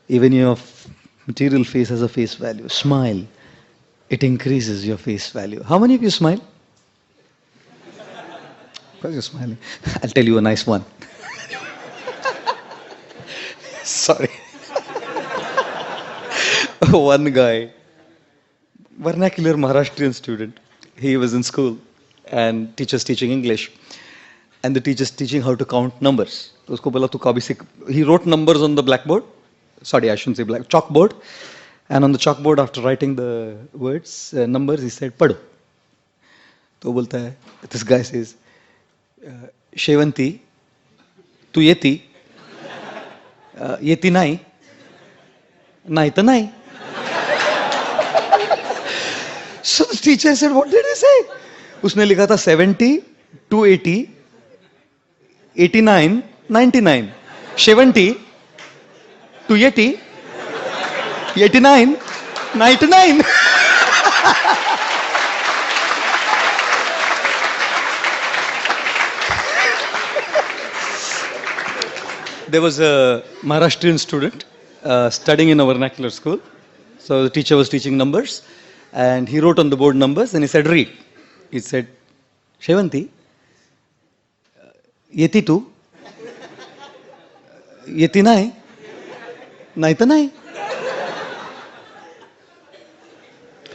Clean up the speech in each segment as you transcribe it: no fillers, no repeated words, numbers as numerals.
Even your material face has a face value. Smile. It increases your face value. How many of you smile? Of course you're smiling. I'll tell you a nice one. Sorry. One guy, vernacular Maharashtrian student, he was in school and teacher's teaching English. And the teacher's teaching how to count numbers. तो उसको बोला तू कभी सीख. He wrote numbers on the blackboard. Sorry, I shouldn't say black. Chalkboard. And on the chalkboard, after writing the words, numbers, he said, पढ़ो. तो बोलता है, this guy says, शेवंती, तू येती, येती नाही, नाही तर नाही. So the teacher said, what did he say? उसने लिखा था 70, 280, 89, 99. 70, 280, 89, 99. There was a Maharashtrian student studying in a vernacular school. So the teacher was teaching numbers and he wrote on the board numbers and he said, read. He said, Shevanti, yeti tu, yeti nai, nai ta nai.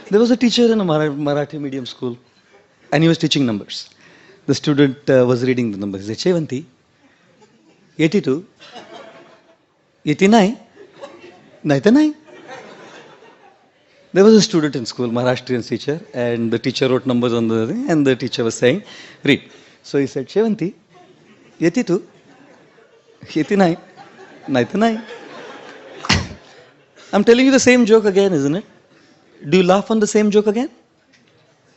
There was a teacher in a Marathi medium school and he was teaching numbers. The student was reading the numbers. He said, Shevanti, 82, 89, 99. There was a student in school, Maharashtrian teacher, and the teacher wrote numbers on the thing, and the teacher was saying, read. So he said, Shevanti, 82, 89, 99. I'm telling you the same joke again, isn't it? Do you laugh on the same joke again?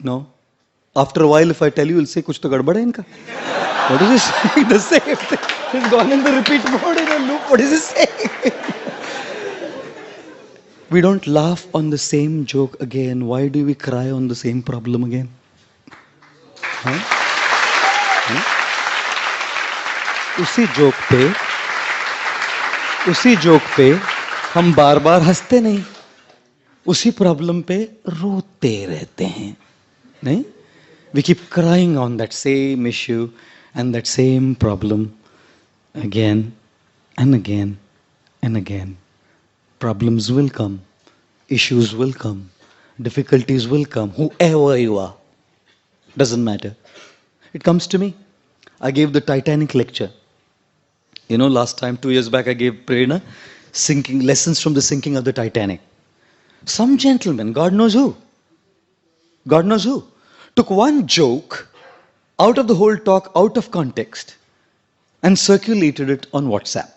No. After a while, if I tell you, you'll say, kuch to gadbad hai inka. What is he saying? The same thing. He's gone in the repeat mode in a loop. What is he saying? We don't laugh on the same joke again. Why do we cry on the same problem again? Huh? उसी joke पे हम बार बार हंसते नहीं, उसी problem पे रोते रहते हैं, नहीं? We keep crying on that same issue and that same problem again and again and again. Problems will come, issues will come, difficulties will come, whoever you are. Doesn't matter. It comes to me. I gave the Titanic lecture. You know, last time, 2 years back, I gave Prerna sinking lessons from the sinking of the Titanic. Some gentleman, God knows who, took one joke out of the whole talk, out of context, and circulated it on WhatsApp.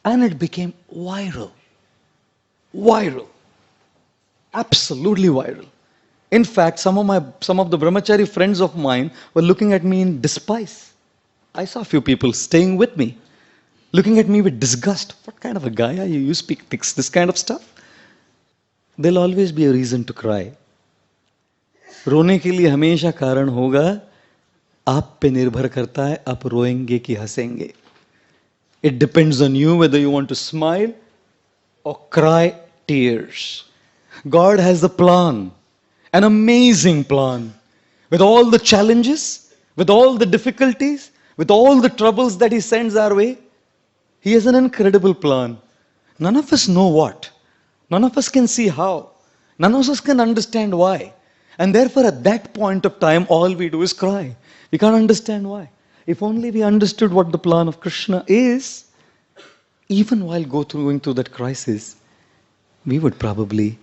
And it became viral. Viral. Absolutely viral. In fact, some of the brahmachari friends of mine were looking at me in despise. I saw a few people staying with me, looking at me with disgust. What kind of a guy are you? You speak this kind of stuff? There'll always be a reason to cry. रोने के लिए हमेशा कारण होगा. आप पे निर्भर करता है, आप रोएंगे कि हंसेंगे. It depends on you whether you want to smile or cry tears. God has a plan, an amazing plan. With all the challenges, with all the difficulties, with all the troubles that He sends our way, He has an incredible plan. None of us know what. None of us can see how. None of us can understand why. And therefore at that point of time, all we do is cry. We can't understand why. If only we understood what the plan of Krishna is, even while going through that crisis, we would probably